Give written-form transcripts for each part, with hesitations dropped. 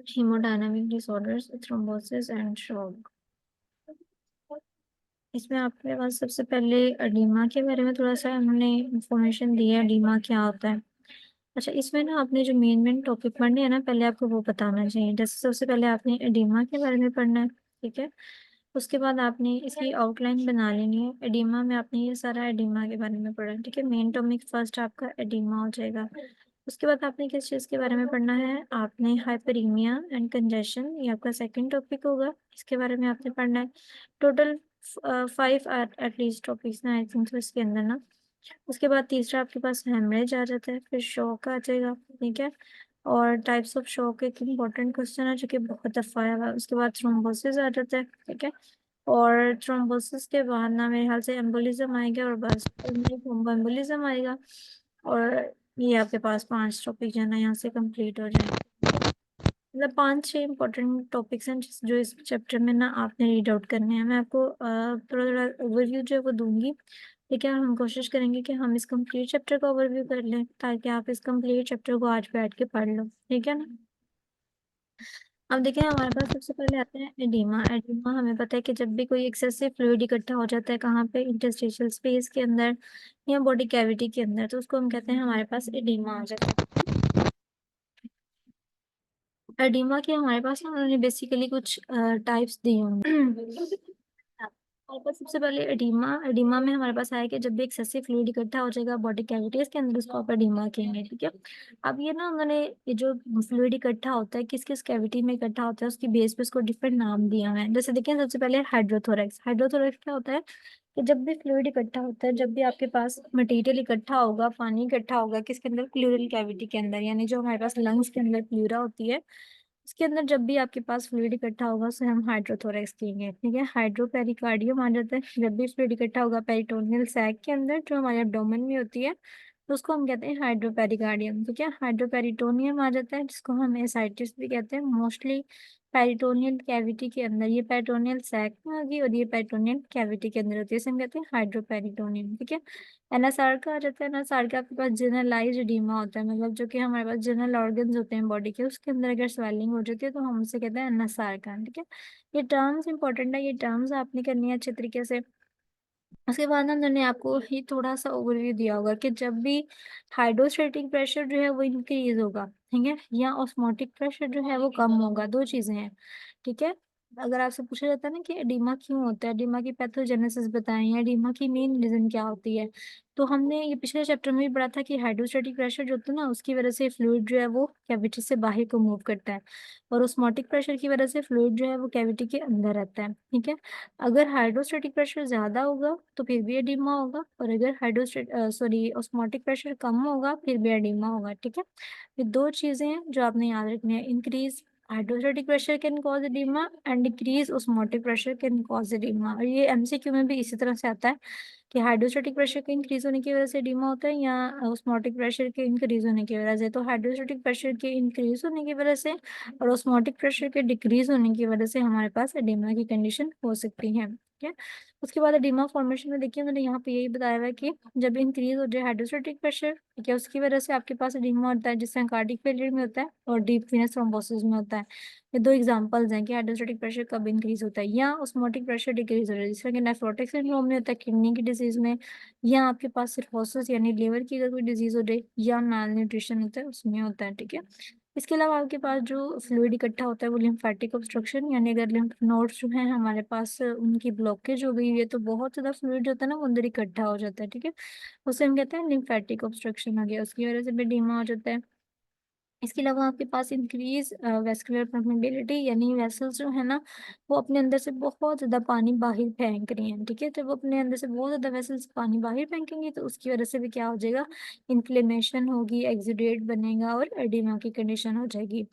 Hemodynamic disorders, thrombosis and shock। इसमें आपके पास सबसे पहले एडीमा के बारे में थोड़ा सा हमने इंफॉर्मेशन दी है, एडीमा क्या होता है। अच्छा, इसमें ना आपने जो मेन मेन टॉपिक पढ़ने हैं ना, पहले आपको वो बताना चाहिए। जैसे सबसे पहले आपने एडीमा के बारे में पढ़ना है, ठीक है। उसके बाद आपने इसकी आउटलाइन बना लेनी है। एडीमा में आपने ये सारा एडीमा के बारे में पढ़ा है, ठीक है। मेन टॉपिक फर्स्ट आपका एडीमा हो जाएगा। उसके बाद आपने किस चीज़ के बारे में पढ़ना है, आपने हाइपरीमिया एंड कंजेशन, ये आपका सेकंड टॉपिक होगा। इसके बारे में आपने पढ़ना है। टोटल 5 एटलीस्ट टॉपिक्स ना, आई थिंक, तो इसके अंदर ना। उसके बाद तीसरा आपके पास हेमरेज आ जाता है, फिर शॉक आ जाएगा, ठीक है। और टाइप्स ऑफ शॉक एक इम्पॉर्टेंट क्वेश्चन है जो कि बहुत दफा आया हुआ है। उसके बाद थ्रोम्बोसिस आ जाता है, ठीक है। और थ्रोम्बोसिस के बाद ना मेरे ख्याल से एम्बोलिज्म आएगा, और बस थ्रोम्बो एम्बोलिज्म आएगा। और ये आपके पास 5 टॉपिक जो है ना यहाँ से कंप्लीट हो जाएंगे। मतलब 5-6 इंपॉर्टेंट टॉपिक्स हैं जो इस चैप्टर में ना आपने रीड आउट करने हैं। मैं आपको थोड़ा थोड़ा ओवरव्यू जो है वो दूंगी, ठीक है। हम कोशिश करेंगे कि हम इस कंप्लीट चैप्टर का ओवरव्यू कर लें, ताकि आप इस कंप्लीट चैप्टर को आज बैठ के पढ़ लो, ठीक है ना। अब देखिए, हमारे पास सबसे पहले आते हैं एडीमा। एडीमा हमें पता है कि जब भी कोई एक्सेसिव फ्लूइड इकट्ठा हो जाता है, कहाँ पे, इंटरस्टिशियल स्पेस के अंदर या बॉडी कैविटी के अंदर, तो उसको हम कहते हैं हमारे पास एडीमा आ जाता है। एडिमा के हमारे पास ना उन्होंने बेसिकली कुछ टाइप्स दिए होंगे। हमारे पास सबसे पहले एडिमा। एडिमा में हमारे पास आया कि जब भी एक्सेसिव फ्लूइड इकट्ठा हो जाएगा बॉडी कैविटीज के अंदर, उसको आप एडिमा कहेंगे, ठीक है। अब ये ना उन्होंने, ये जो फ्लूइड इकट्ठा होता है किस किस कैविटी में इकट्ठा होता है, उसकी बेस पे उसको डिफरेंट नाम दिया हुआ है। जैसे देखिए, सबसे पहले हाइड्रोथोरेक्स। हाइड्रोथोरेक्स क्या होता है कि जब भी फ्लूइड इकट्ठा होता है, जब भी आपके पास मटेरियल इकट्ठा होगा, पानी इकट्ठा होगा किसके अंदर, प्लूरल कैविटी के अंदर, यानी जो हमारे पास लंग्स के अंदर प्लूरा होती है, उसके अंदर जब भी आपके पास फ्लूइड इकट्ठा होगा उसे हम हाइड्रोथोरेक्स कहेंगे, ठीक है। हाइड्रोपेरिकार्डियम आ जाता है जब भी फ्लूइड इकट्ठा होगा पेरिटोनियल सैक के अंदर, जो हमारे एब्डोमेन में होती है, तो उसको हम कहते हैं हाइड्रोपेरिकार्डियम, ठीक है। हाइड्रोपेरिटोनियम आ जाता है जिसको हम एसाइटिस भी कहते हैं, मोस्टली पेरिटोनियल कैविटी के अंदर। ये पेरिटोनियल सैक में होगी और ये पेरिटोनियल कैविटी के अंदर होती है, इसे हम कहते हैं हाइड्रोपेरिटोनियम, ठीक है। एनएसआर का आ जाता है। एनएसआर का आपके पास जनरलाइज्ड एडीमा होता है, मतलब जो कि हमारे पास जनरल ऑर्गन्स होते हैं बॉडी के, उसके अंदर अगर स्वेलिंग हो जाती है तो हम उसे कहते हैं एनएसआर का, ठीक है। ये टर्म्स इंपॉर्टेंट है, ये टर्म्स आपने करनी है अच्छे तरीके से। उसके बाद ना उन्होंने आपको ही थोड़ा सा ओवरव्यू दिया होगा कि जब भी हाइड्रोस्टैटिक प्रेशर जो है वो इंक्रीज होगा, ठीक है, या ऑस्मोटिक प्रेशर जो है वो कम होगा, दो चीजें हैं, ठीक है। अगर आपसे पूछा जाता है ना कि एडिमा क्यों होता है, एडिमा की पैथोजेनेसिस बताएं या एडिमा की मेन रीजन क्या होती है, तो हमने ये पिछले चैप्टर में भी पढ़ा था कि हाइड्रोस्टैटिक प्रेशर जो होता है ना, उसकी वजह से फ्लूइड जो है वो कैविटी से बाहर को मूव करता है, और ऑस्मोटिक प्रेशर की वजह से फ्लूइड जो है वो कैविटी के अंदर रहता है, ठीक है। अगर हाइड्रोस्टैटिक प्रेशर ज्यादा होगा तो फिर भी एडिमा होगा, और अगर ऑस्मोटिक प्रेशर कम होगा फिर भी एडिमा होगा, ठीक है। ये दो चीजें हैं जो आपने याद रखनी है। Increase hydrostatic pressure can cause oedema and decrease osmotic pressure can cause oedema. और ये एमसीक्यू में भी इसी तरह से आता है कि हाइड्रोस्टैटिक प्रेशर के इंक्रीज होने की वजह से एडिमा होता है, या ऑस्मोटिक प्रेशर के इंक्रीज होने की वजह से। तो हाइड्रोस्टैटिक प्रेशर के इंक्रीज होने की वजह से और ऑस्मोटिक प्रेशर के डिक्रीज होने की वजह से हमारे पास एडिमा की कंडीशन हो सकती है, ठीक है। उसके बाद एडिमा फॉर्मेशन में देखिए, उन्होंने यहाँ पे यही बताया हुआ है कि जब इंक्रीज हो जाए हाइड्रोस्टैटिक प्रेशर, ठीक है, उसकी वजह से आपके पास एडिमा होता है, जिससे कार्डियक फेलियर में होता है और डीप वेनस थ्रोम्बोसिस में होता है। ये दो एग्जांपल्स हैं कि हाइड्रोस्टैटिक प्रेशर कब इंक्रीज होता है, या ऑस्मोटिक प्रेशर डिक्रीज हो रहा है, जिसमें कि नेफ्रोटिक सिंड्रोम में होता है, किडनी की डिजीज में, या आपके पास सिरहोसिस यानी लिवर की अगर कोई डिजीज हो जाए, या माल न्यूट्रिशन होता है उसमें होता है, ठीक है। इसके अलावा आपके पास जो फ्लूइड इकट्ठा होता है वो लिम्फेटिक ऑब्स्ट्रक्शन, यानी अगर लिम्फ नोड्स जो हैं हमारे पास उनकी ब्लॉकेज हो गई है तो बहुत ज्यादा फ्लूइड जो होता है ना वो अंदर इकट्ठा हो जाता है, ठीक है। उसे हम कहते हैं लिम्फेटिक ऑब्स्ट्रक्शन हो गया, उसकी वजह से भी edema हो जाता है। इसके अलावा आपके पास इंक्रीज वेस्कुलर परमेबिलिटी, यानी वेसल्स जो है ना वो अपने अंदर से बहुत ज्यादा पानी बाहर फेंक रही हैं, ठीक है। जब वो अपने अंदर से बहुत ज्यादा वेसल्स पानी बाहर फेंकेंगे तो उसकी वजह से भी क्या हो जाएगा, इन्फ्लेमेशन होगी, एक्सुडेट बनेगा और एडिमा की कंडीशन हो जाएगी।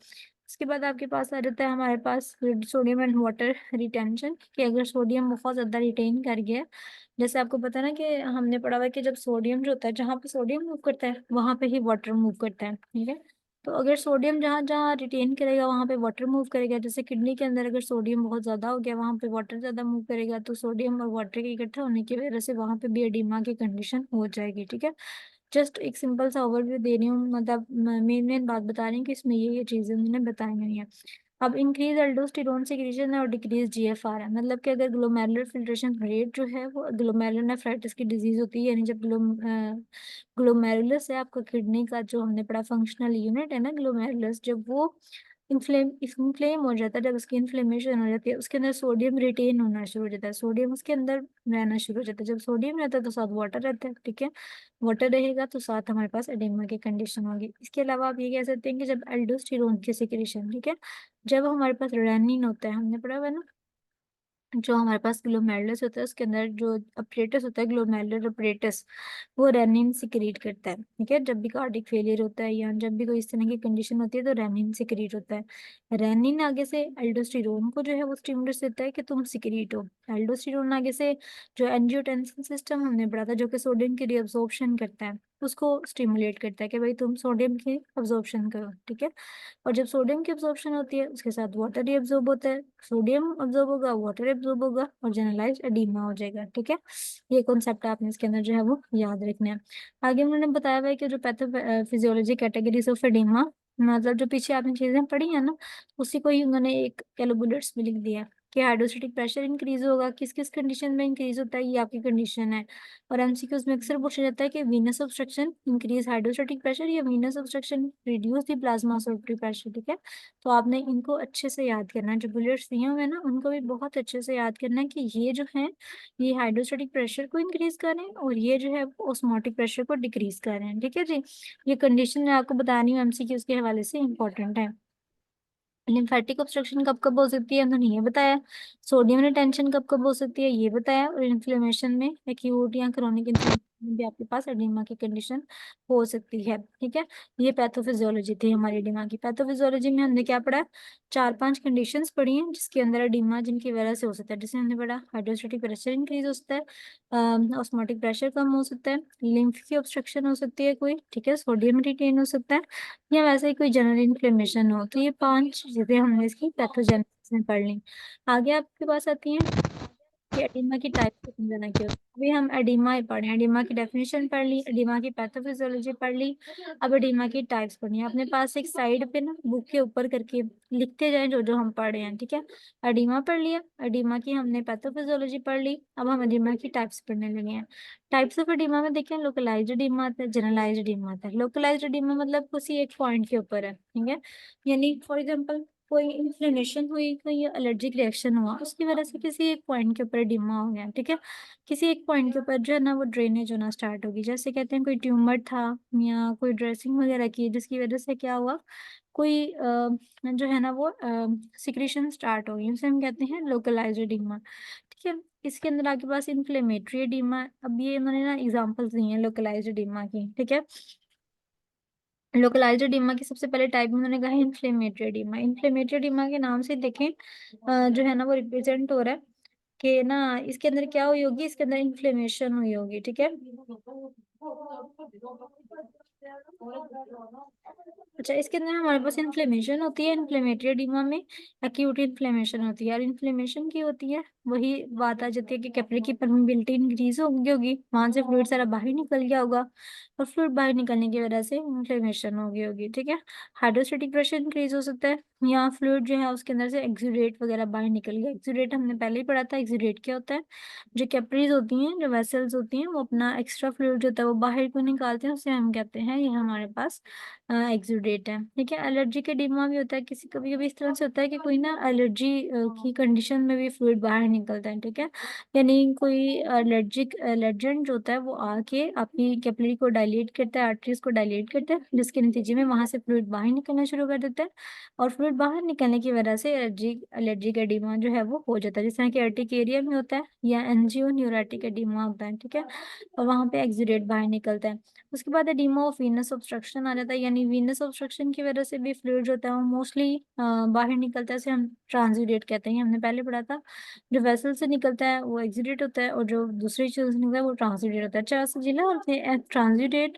उसके बाद आपके पास आ जाता है हमारे पास सोडियम एंड वाटर रिटेंशन, कि अगर सोडियम बहुत ज्यादा रिटेन कर गया, जैसे आपको पता है ना कि हमने पढ़ा हुआ है कि जब सोडियम जो होता है, जहाँ पे सोडियम मूव करता है वहां पे ही वाटर मूव करता है, ठीक है। तो अगर सोडियम जहाँ जहाँ रिटेन करेगा वहां पे वाटर मूव करेगा, जैसे किडनी के अंदर अगर सोडियम बहुत ज्यादा हो गया वहां पे वाटर ज्यादा मूव करेगा, तो सोडियम और वाटर के इकट्ठा होने की वजह से वहां पे भी एडिमा की कंडीशन हो जाएगी, ठीक है। जस्ट एक सिंपल सा ओवरव्यू दे रही हूँ, मतलब मेन मेन बात बता रही हूँ कि इसमें ये चीजें उन्होंने बताई हुई हैं। अब इंक्रीज एल्डोस्टेरोन सिक्रीशन है और डिक्रीज जीएफआर है, मतलब कि अगर ग्लोमेरुलर फिल्ट्रेशन रेट जो है वो ग्लोमेरुलर नेफ्राइटिस की डिजीज होती है, यानी जब ग्लोमेरुलस है आपका किडनी का जो हमने पढ़ा फंक्शनल यूनिट है ना ग्लोमेरुलस, जब वो इन्फ्लेम हो जाता है, जब उसकी इन्फ्लेमेशन हो जाती है, उसके अंदर सोडियम रिटेन होना शुरू हो जाता है, सोडियम उसके अंदर रहना शुरू हो जाता है। जब सोडियम रहता है तो साथ वाटर रहता है, ठीक है, वाटर रहेगा तो साथ हमारे पास एडेमा की कंडीशन होगी। इसके अलावा आप ये कह सकते हैं कि जब एल्डोस्टेरोन की सिक्रीशन, ठीक है, जब हमारे पास रेनिन होता है, हमने पढ़ा हुआ है ना, जो हमारे पास ग्लोमेरुलस होता है उसके अंदर जो अपरेटस होता है ग्लोमेरुलर अपरेटस, वो रेनिन सिक्रीट करता है, ठीक है, जब भी कार्डिक फेलियर होता है या जब भी कोई इस तरह की कंडीशन होती है तो रेनिन सिक्रीट होता है। रेनिन आगे से एल्डोस्टेरोन को जो है वो स्टिमुलेट देता है कि तुम सिक्रीट हो। एल्डोस्टेरोन आगे से जो एंजियोटेंसिन सिस्टम हमने पढ़ा था जो कि सोडियम की रिअब्सॉर्प्शन करता है, उसको स्टिमुलेट करता है कि भाई तुम सोडियम की अब्जॉर्प्शन करो, ठीक है। और जब सोडियम की अब्जॉर्प्शन होती है उसके साथ वाटर ही अब्जॉर्ब होता है, सोडियम अब्जॉर्ब होगा, वाटर अब्जॉर्ब होगा और जनरलाइज एडीमा हो जाएगा, ठीक है। ये कॉन्सेप्ट आपने इसके अंदर जो है वो याद रखना है। आगे उन्होंने बताया हुआ है कि जो पैथोफिजियोलॉजी कैटेगरीज ऑफ एडीमा, मतलब जो पीछे आपने चीजें पढ़ी है ना, उसी को ही उन्होंने एक कैलो बुलेट्स में लिख दिया कि हाइड्रोस्टेटिक प्रेशर इंक्रीज होगा, किस किस कंडीशन में इंक्रीज होता है, ये आपकी कंडीशन है। और एमसीक्यूज में अक्सर पूछा जाता है कि venous obstruction increase hydrostatic pressure या venous obstruction reduce the plasma circulatory pressure, ठीक है। तो आपने इनको अच्छे से याद करना है, जो बुलेट्स दिए हुए हैं ना उनको भी बहुत अच्छे से याद करना है कि ये जो है ये हाइड्रोस्टेटिक प्रेशर को इंक्रीज कर रहे हैं और ये जो है ऑस्मोटिक प्रेशर को डिक्रीज कर रहे हैं, ठीक है जी। ये कंडीशन मैं आपको बता रही हूँ एमसीक्यूज के हवाले से इंपॉर्टेंट है। लिम्फेटिक ऑब्स्ट्रक्शन कब कब हो सकती है उन्होंने ये बताया, सोडियम रिटेंशन कब कब हो सकती है ये बताया, और इन्फ्लेमेशन में एक्यूट या क्रोनिक इन्फ्लेमेशन में भी आपके पास एडिमा की कंडीशन हो सकती है, ठीक है। ये पैथोफिजियोलॉजी थी हमारी एडिमा की। पैथोफिजियोलॉजी में हमने क्या पढ़ा, चार पांच कंडीशंस पढ़ी हैं जिसके अंदर एडिमा जिनकी वजह से हो सकता है, जैसे हमने पढ़ा हाइड्रोस्टेटिक प्रेशर इंक्रीज हो सकता है, ऑस्मोटिक प्रेशर कम हो सकता है, लिम्फ की ऑब्स्ट्रक्शन हो सकती है कोई, ठीक है, सोडियम रिटेन हो सकता है, या वैसे ही कोई जनरल इन्फ्लेमेशन हो। तो ये पांच चीजें हमने इसकी पैथोजेनेसिस में पढ़ ली। आगे आपके पास आती हैं कि एडिमा की टाइप को समझना क्यों। अभी हम एडिमा ही पढ़े, एडिमा की डेफिनेशन पढ़ ली, एडिमा की पैथोफिजियोलॉजी पढ़ ली, अब एडिमा की टाइप्स पढ़नी है। अपने पास एक साइड पे ना बुक के ऊपर करके लिखते जाएं जो जो हम पढ़े हैं, ठीक है। एडिमा पढ़ लिया, एडिमा की हमने पैथोफिजियोलॉजी पढ़ ली, अब हम एडिमा की टाइप्स पढ़ने लगे हैं। टाइप्स ऑफ एडिमा में देखें, लोकलाइज्ड एडिमा आता है, जनरलाइज्ड एडिमा आता है। लोकलाइज्ड एडिमा मतलब किसी एक पॉइंट के ऊपर है, ठीक है, यानी फॉर एग्जांपल कोई इन्फ्लेमेशन हुई, कोई एलर्जिक रिएक्शन हुआ, उसकी वजह से किसी एक पॉइंट के ऊपर एडिमा हो गया, ठीक है, किसी एक पॉइंट के ऊपर जो है ना वो ड्रेनेज होना स्टार्ट होगी। जैसे कहते हैं कोई ट्यूमर था या कोई ड्रेसिंग वगैरह की जिसकी वजह से क्या हुआ, कोई जो है ना वो सिक्रीशन स्टार्ट हो गई, उसे हम कहते हैं लोकलाइज्ड एडिमा, ठीक है। इसके अंदर आपके पास इन्फ्लेमेटरी एडिमा, अब ये इन्होंने ना एग्जांपल्स दी हैं लोकलाइज्ड एडिमा की, ठीक है। लोकलाइज्ड एडिमा की सबसे पहले टाइप में उन्होंने कहा है इन्फ्लेमेटरी एडिमा। इन्फ्लेमेटरी एडिमा के नाम से देखें जो है ना वो रिप्रेजेंट हो रहा है कि ना इसके अंदर क्या हुई होगी, इसके अंदर इन्फ्लेमेशन हुई होगी, ठीक है। अच्छा, इसके अंदर हमारे पास इन्फ्लेमेशन होती है, इन्फ्लेमेटरी एडिमा में एक्यूट इन्फ्लेमेशन होती है, और इन्फ्लेमेशन की होती है वही बात आ जाती है कि कैपिलरी की परमेबिलिटी इंक्रीज हो गई होगी, वहां से फ्लूइड सारा बाहर निकल गया होगा, और फ्लूइड बाहर निकलने की वजह से इन्फ्लेमेशन हो गई होगी, ठीक है। हाइड्रोस्टेटिक प्रेशर इंक्रीज हो सकता है, या फ्लूइड जो है उसके अंदर से एक्सुडेट वगैरह बाहर निकल गया। एक्सुडेट हमने पहले ही पढ़ा था, एक्सुडेट क्या होता है, जो कैपिलरीज होती हैं, जो वेसल्स होती हैं, वो अपना एक्स्ट्रा फ्लूइड जो होता है वो बाहर को निकालते हैं, उसे हम कहते हैं ये हमारे पास एक्सुडेट है, ठीक है। एलर्जी के डिमा भी होता है, किसी कभी कभी इस तरह से होता है कि कोई ना एलर्जी की कंडीशन में भी फ्लूइड बाहर निकलता है, ठीक है, यानी कोई एलर्जिक एलर्जेंट जो होता है वो आके आपकी कैपिलरी को डायलेट करता है, आर्टरीज को डायलेट करता है, जिसके नतीजे में वहां से फ्लूइड बाहर निकलना शुरू कर देता है, और फ्लूइड बाहर निकलने की वजह से एलर्जिक एडिमा जो है वो हो जाता है, जिस तरह की अर्टिकेरिया में होता है या एंजियो न्यूराटिक एडिमा होता है, ठीक है, और वहां पे एक्सुडेट बाहर निकलता है। उसके बाद एडिमा ऑफ वीनस ऑब्स्ट्रक्शन आ जाता है, यानी वीनस ऑब्स्ट्रक्शन की वजह से भी फ्लूइड जो होता है वो मोस्टली बाहर निकलता है, इसे हम ट्रांसुडेट कहते हैं, हमने पहले पढ़ा था। जो वेसल से निकलता है वो एक्सुडेट होता है, और जो दूसरी चीज से निकलता है वो ट्रांसुडेट होता है। अच्छा जिला और ट्रांसुडेट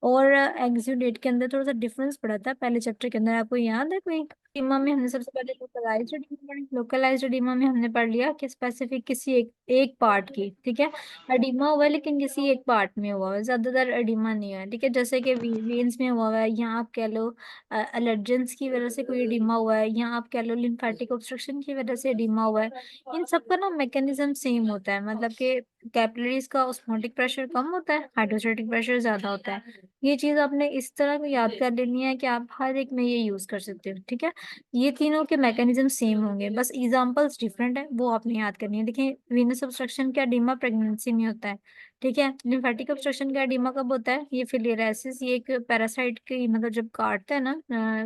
और एक्सुडेट के अंदर थोड़ा सा डिफरेंस पड़ा था पहले चैप्टर के अंदर, आपको याद है कोई। एडिमा में हमने सबसे पहले लोकलाइज्ड एडिमा पढ़ी, लोकलाइज्ड एडिमा में हमने पढ़ लिया कि स्पेसिफिक किसी एक पार्ट की, ठीक है, एडिमा हुआ है लेकिन किसी एक पार्ट में हुआ है, ज्यादातर एडिमा नहीं हुआ है, ठीक है। जैसे कि वेन्स में हुआ है, यहाँ आप कह लो एलर्जेंस की वजह से कोई एडिमा हुआ है, यहाँ आप कह लो लिम्फेटिक ऑब्स्ट्रक्शन की वजह से एडिमा हुआ है। इन सब का ना मैकेनिज्म सेम होता है, मतलब कि कैपिलरीज का ऑस्मोटिक प्रेशर कम होता है, हाइड्रोस्टैटिक प्रेशर ज्यादा होता है। ये चीज आपने इस तरह को याद कर लेनी है कि आप हर एक में ये यूज कर सकते हो, ठीक है। ये तीनों के मैकेनिज्म सेम होंगे, बस एग्जांपल्स डिफरेंट है, वो आपने याद करनी है। देखिए, वेनस ऑब्स्ट्रक्शन का एडिमा प्रेगनेंसी में होता है, ठीक है। लिम्फेटिक ऑब्स्ट्रक्शन का एडिमा कब होता है? ये फिलियराइसिस, ये एक पैरासाइट की मतलब जब काटता है ना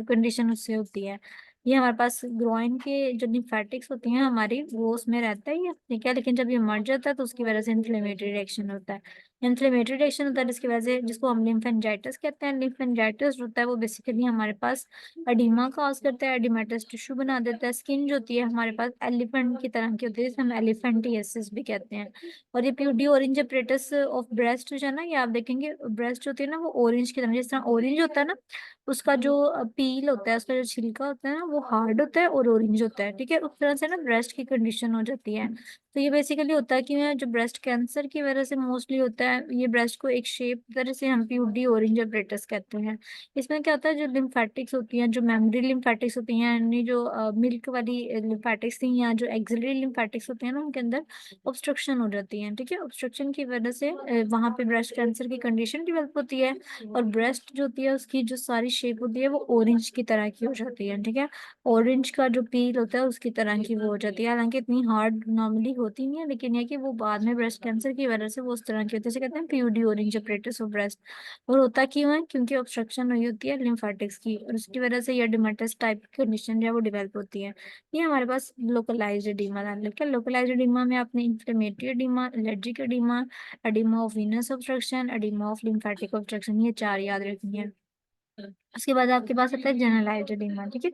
कंडीशन उससे होती है। ये हमारे पास ग्रोइन के जो लिम्फेटिक्स होती हैं हमारी, वो उसमें रहता है ये, ठीक है। लेकिन जब ये मर जाता है तो उसकी वजह से इन्फ्लेमेटरी रिएक्शन होता है। इन्फ्लेमेटरी रिएक्शन होता है जिसकी वजह से, जिसको हम लिम्फेंजाइटिस कहते हैं। लिम्फेंजाइटिस होता है वो बेसिकली हमारे पास एडिमा कॉज करता है, एडिमेटस टिश्यू बना देता है। स्किन जो होती है हमारे पास एलिफेंट की तरह की होती है, जिसे हम एलिफेंटियासिस भी कहते हैं। और ये प्यूडी ऑरेंज अपरेटस ऑफ ब्रेस्ट जो है ना, ये आप देखेंगे ब्रेस्ट जो होती है ना वो ऑरेंज की तरह, जिस तरह ऑरेंज होता है ना, उसका जो पील होता है, उसका जो छिलका होता है ना, वो हार्ड होता है और ऑरेंज होता है, ठीक है। उस तरह से ना ब्रेस्ट की कंडीशन हो जाती है। तो ये बेसिकली होता है कि जो ब्रेस्ट कैंसर की वजह से मोस्टली होता है, ये ब्रेस्ट को एक शेप तरह से हम प्यूडी ऑरेंज अपरेटस कहते हैं। इसमें क्या होता है, जो लिम्फेटिक्स होती हैं, जो मेमोरी लिम्फेटिक्स होती हैं, यानी जो मिल्क वाली लिम्फेटिक्स थी, या जो एक्सिलरी लिम्फेटिक्स होती हैं ना, उनके अंदर ऑब्स्ट्रक्शन हो जाती है, ठीक है। ऑब्स्ट्रक्शन की वजह से वहां पे ब्रेस्ट कैंसर की कंडीशन डेवलप होती है, और ब्रेस्ट जो होती है उसकी जो सारी शेप होती है वो ऑरेंज की तरह की हो जाती है, ठीक है। ऑरेंज का जो पील होता है उसकी तरह की वो हो जाती है, हालांकि इतनी हार्ड नॉर्मली होती नहीं है, लेकिन यह कि वो बाद में ब्रेस्ट कैंसर की वजह से वो उस तरह की होती है, जैसे कहते हैं प्यूडी ऑरेंज अपरेटस ऑफ ब्रेस्ट। और होता क्यों है? क्योंकि ऑब्स्ट्रक्शन हुई होती है लिम्फेटिक्स की, और उसकी वजह से यह डिमेटस टाइप की कंडीशन जो है वो डेवलप होती है। ये हमारे पास लोकलाइज्ड एडिमा है। लेकिन लोकलाइज्ड एडिमा में आपने inflammatory oedema, allergic oedema, oedema of Venus obstruction, oedema of lymphatic obstruction, ये चार याद रखनी है। उसके बाद आपके पास आता है जनरलाइज्ड एडिमा, ठीक है।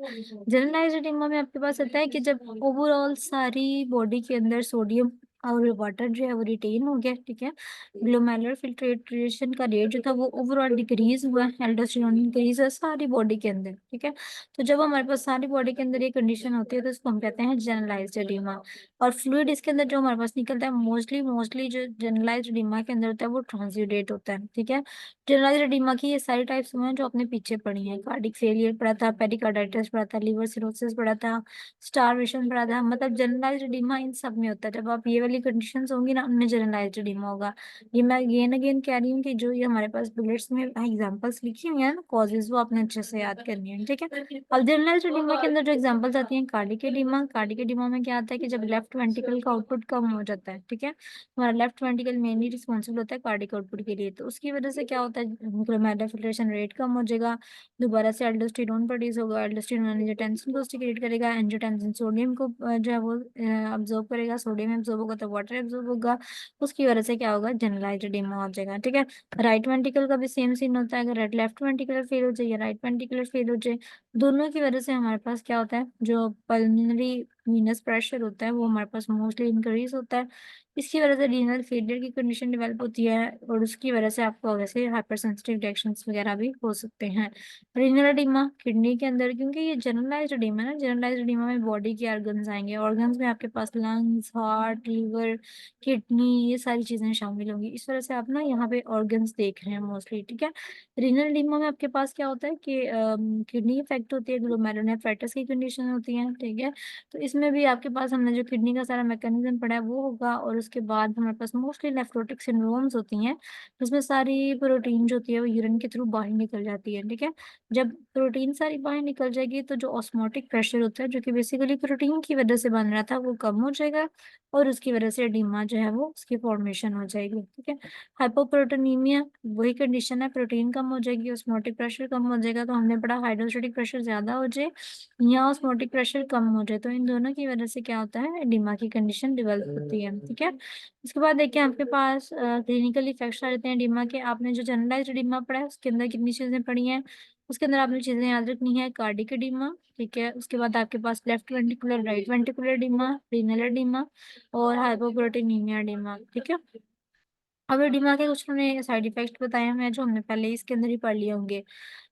जनरलाइज्ड एडिमा में आपके पास आता है कि जब ओवरऑल सारी बॉडी के अंदर सोडियम और वाटर जो है वो रिटेन हो गया, ठीक है। ग्लोमेरुलर फिल्ट्रेशन का रेट जो था वो ओवरऑल डिक्रीज हुआ, एल्डोस्टेरोन इंक्रीज है सारी बॉडी के अंदर, ठीक है। तो जब हमारे पास सारी बॉडी के अंदर ये कंडीशन होती है तो इसको हम कहते हैं जनरलाइज्ड एडिमा। और फ्लूइड इसके अंदर जो हमारे पास निकलता है, मोस्टली मोस्टली जो जनरलाइज्ड एडिमा के अंदर होता है वो ट्रांसुडेट होता है, ठीक है। जनरलाइज्ड एडिमा की ये सारी टाइप्स हुए हैं जो आपने पीछे पढ़ी हैं। कार्डिक फेलियर पढ़ा था, पेरिकार्डाइटिस पढ़ा था, लिवर सिरोसिस पढ़ा था, स्टारवेशन पढ़ा था। मतलब जनरलाइज्ड एडिमा इन सब में होता है। जब आप ये वाली कंडीशंस होंगी ना, उनमें जनरलाइज्ड एडिमा होगा। ये मैं अगेन अगेन कह रही हूँ कि जो ये हमारे पास बुलेट्स में एग्जांपल्स लिखी हुई है ना कॉजेज, वो आपने अच्छे से याद करनी है, ठीक है। अब जनरलाइज्ड एडिमा के अंदर जो एग्जांपल्स आती हैं, कार्डिक एडिमा। कार्डिक एडिमा में क्या आता है कि जब लेफ्ट वेंट्रिकल का आउटपुट कम हो जाता है, ठीक है। हमारा लेफ्ट वेंट्रिकल मेनली रिस्पॉन्सिबल होता है कार्डिक आउटपुट के लिए, तो उसकी वजह से क्या होता है, ग्लोमेरुलर फिल्ट्रेशन रेट कम हो जाएगा, दोबारा से एल्डोस्टेरोन प्रोड्यूस होगा। एल्डोस्टेरोन एंजियोटेंसिन को स्टिमुलेट करेगा, एंजियोटेंसिन सोडियम को जो है वो अब्जॉर्ब करेगा, सोडियम एब्जॉर्ब होगा तो वाटर एब्जॉर्ब होगा, उसकी वजह से क्या होगा, जनरलाइज्ड एडिमा हो जाएगा, ठीक है। राइट वेंट्रिकल का भी सेम सीन होता है, अगर लेफ्ट वेंट्रिकुलर फेल हो जाए या राइट वेंट्रिकुलर फेल हो जाए, दोनों की वजह से हमारे पास क्या होता है, जो पल्मोनरी वीनस प्रेशर होता है वो हमारे पास मोस्टली इंक्रीज होता है। इसकी वजह से रीनल फेलियर की कंडीशन डेवलप होती है, और उसकी वजह से आपको वैसे हाइपर सेंसिटिव रिएक्शंस वगैरह भी हो सकते हैं। रीनल एडिमा किडनी के अंदर, क्योंकि ये जनरलाइज्ड एडिमा है ना, जनरलाइज्ड एडिमा में बॉडी के ऑर्गन्स आएंगे। ऑर्गन्स में आपके पास लंग्स, हार्ट, लिवर, किडनी, ये सारी चीजें शामिल होंगी। इस वजह से आप ना यहाँ पे ऑर्गन्स देख रहे हैं मोस्टली, ठीक है। रीनल एडिमा में आपके पास क्या होता है कि किडनी इफेक्ट होती है, ग्लोमेरुलोनेफ्राइटिस की कंडीशन होती है, ठीक है। तो इसमें भी आपके पास हमने जो किडनी का सारा मैकेनिज्म पढ़ा है वो होगा, और उसके बाद हमारे पास मोस्टली नेफ्रोटिक सिंड्रोम्स होती हैं, जिसमें सारी प्रोटीन जो होती है वो यूरिन के थ्रू बाहर निकल जाती है, ठीक है। जब प्रोटीन सारी बाहर निकल जाएगी तो जो ऑस्मोटिक प्रेशर होता है, जो कि बेसिकली प्रोटीन की वजह से बन रहा था, वो कम हो जाएगा, और उसकी वजह से एडिमा जो है वो उसकी फॉर्मेशन हो जाएगी, ठीक है। हाइपोप्रोटीनीमिया वही कंडीशन है, प्रोटीन कम हो जाएगी, ऑस्मोटिक प्रेशर कम हो जाएगा। तो हमने पढ़ा हाइड्रोस्टेटिक प्रेशर ज्यादा हो जाए या ऑस्मोटिक प्रेशर कम हो जाए, तो इन दोनों की वजह से क्या होता है, एडिमा की कंडीशन डेवलप होती है, ठीक है। उसके बाद देखिए आपके पास क्लिनिकल इफेक्ट्स आ जाते हैं एडिमा के। आपने जो जनरलाइज्ड एडिमा पढ़ा है उसके अंदर कितनी चीजें पढ़ी हैं, उसके अंदर आपने चीजें याद रखनी है, कार्डिक एडिमा, ठीक है। उसके बाद आपके पास left ventricular, right ventricular edema, renal edema, और हाइपोप्रोटीनीमिया एडिमा, ठीक है। अब एडिमा के कुछ हमने साइड इफेक्ट बताए हैं जो हमने पहले इसके अंदर ही पढ़ लिए होंगे।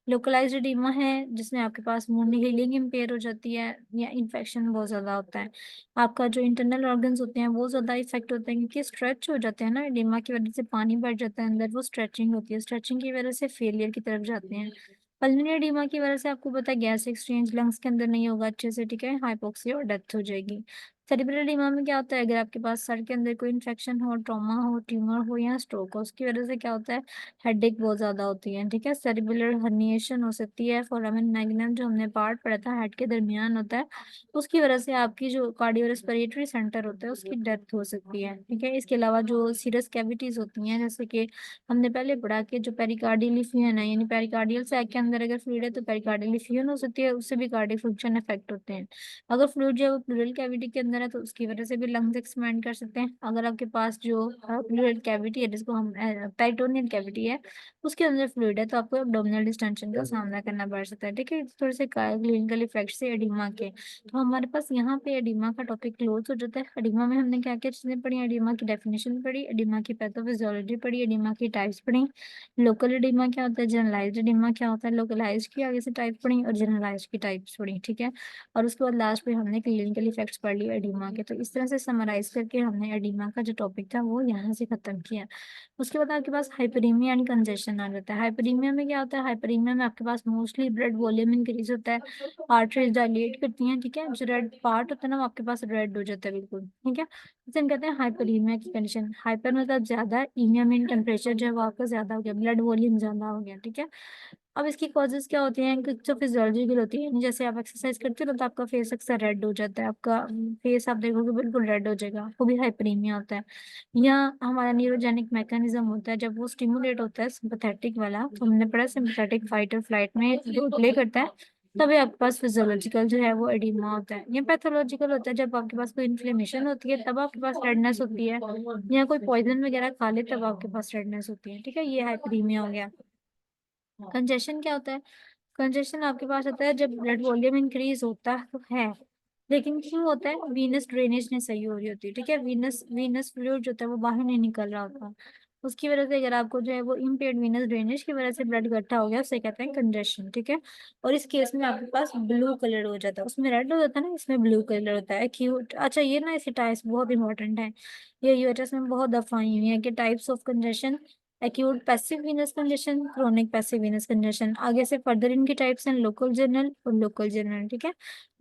लोकलाइज्ड एडिमा है जिसमें आपके पास वुंड हीलिंग इम्पेयर हो जाती है या इन्फेक्शन बहुत ज़्यादा होता है। आपका जो इंटरनल ऑर्गन्स होते हैं वो ज़्यादा इफेक्ट होते हैं क्योंकि स्ट्रेच हो जाते हैं ना, एडिमा की वजह से पानी बढ़ जाता है अंदर, वो स्ट्रेचिंग होती है, स्ट्रेचिंग की वजह से फेलियर की तरफ जाते हैं। पल्मोनरी एडिमा की वजह से आपको पता है गैस एक्सचेंज लंग्स के अंदर नहीं होगा अच्छे से, ठीक है, हाइपोक्सिया और डेथ हो जाएगी। सेरिब्रल एडिमा में क्या होता है, अगर आपके पास सर के अंदर कोई इन्फेक्शन हो, ट्रॉमा हो, ट्यूमर हो या स्ट्रोक हो, उसकी वजह से क्या होता है, हेडेक बहुत ज्यादा होती है, ठीक है। सेरिब्रल हर्निएशन हो सकती है, फोरामेन मैग्नम जो हमने पार्ट पढ़ा था हेड के दरमियान होता है, उसकी वजह से आपकी जो कार्डियो रेस्पिरेटरी सेंटर होता है उसकी डेथ हो सकती है, ठीक है। इसके अलावा जो सीरस कैविटीज होती हैं, जैसे कि हमने पहले पढ़ा कि जो पेरिकार्डियल लिफ्यूजन है, यानी पेरिकार्डियल सैक के अंदर अगर फ्लूइड है तो पेरिकार्डियल लिफ्यूजन हो सकती है, उससे भी कार्डियक फंक्शन इफेक्ट होते हैं। अगर फ्लूइड जो है वो प्लूरल कैविटी के अंदर है तो उसकी वजह से भी लंग्स एक्सपैंड कर सकते हैं। अगर आपके पास जो प्लूरल कैविटी है जिसको हम पेरिटोनियल कैविटी है उसके अंदर फ्लूइड है तो आपको एब्डोमिनल डिस्टेंशन का सामना करना पड़ सकता है, ठीक है। इस थोड़े से क्लिनिकल इफेक्ट से एडिमा के, तो हमारे पास यहाँ पे एडिमा का टॉपिक क्लोज हो जाता है। एडिमा में हमने क्या क्या चीजें पढ़ी, एडिमा की डेफिनेशन पढ़ी, एडिमा की पैथोफिजियोलॉजी पढ़ी, एडिमा की टाइप्स पढ़ी, लोकल एडिमा क्या होता है, जनरलाइज्ड एडिमा क्या होता है, लोकलाइज की आगे से टाइप पढ़ी और जनरलाइज की टाइप्स पढ़ी, ठीक है। और उसके बाद लास्ट में हमने क्लिनिकल इफेक्ट्स पढ़ लिए एडिमा के। तो इस तरह से समराइज करके हमने एडिमा का जो टॉपिक था वो यहाँ से खत्म किया। उसके बाद आपके पास हाइपरीमिया एंड कंजेशन आ जाता है। हाइपरीमिया में क्या होता है, हाइपरीमिया में आपके पास मोस्टली ब्लड वॉल्यूम इंक्रीज होता है, आर्टरीज डायलेट करती हैं, ठीक है, जो रेड पार्ट होता है ना वो आपके पास रेड हो जाता है बिल्कुल, ठीक है। इसे हम कहते हैं हाइपरीमिया एक्सपेंशन। हाइपर मतलब ज्यादा, इमिया मीन टेम्परेचर जो है वो आपका ज्यादा हो गया, ब्लड वॉल्यूम ज्यादा हो गया, ठीक है। अब इसकी कॉजेज क्या होती हैं, कुछ जो फिजियोलॉजिकल होती है, जैसे आप एक्सरसाइज करते हो तो आपका फेस अक्सर रेड हो जाता है, आपका फेस आप देखोगे बिल्कुल रेड हो जाएगा, वो भी हाइपरीमिया होता है। या हमारा न्यूरोजेनिक मैकेनिज्म होता है, जब वो स्टिमुलेट होता है सिंपैथेटिक वाला, तो हमने पढ़ा सिंपैथेटिक फाइट और फ्लाइट में रोल प्ले करता है, तभी आपके पास फिजियोलॉजिकल जो है वो एडिमा होता है। या पैथोलॉजिकल होता है, जब आपके पास कोई इन्फ्लेमेशन होती है तब आपके पास रेडनेस होती है, या कोई पॉइजन वगैरह खा ले तब आपके पास रेडनेस होती है, ठीक है, ये हाइपरीमिया हो गया। कंजेशन क्या होता है, कंजेशन आपके पास होता है जब ब्लड वॉल्यूम इंक्रीज होता तो है, लेकिन क्यों होता है, वीनस ड्रेनेज नहीं सही हो रही होती है, ठीक है, वीनस वीनस फ्लूइड जो होता है वो बाहर नहीं निकल रहा होता, उसकी वजह से अगर आपको जो है वो इम्पेयर्ड वीनस ड्रेनेज की वजह से ब्लड इकट्ठा हो गया उसे कहते हैं कंजेशन, ठीक है। और इस केस में आपके पास ब्लू कलर हो जाता है, उसमें रेड हो जाता है ना, इसमें ब्लू कलर होता है एक्यूट। अच्छा ये ना इसके टाइप्स बहुत इंपॉर्टेंट है, ये यूएचएस में बहुत दफा आई हुई है कि types of congestion, acute passive Venus congestion, chronic passive Venus congestion, आगे से फर्दर इनकी टाइप्स हैं लोकल जनरल और लोकल जनरल, ठीक है।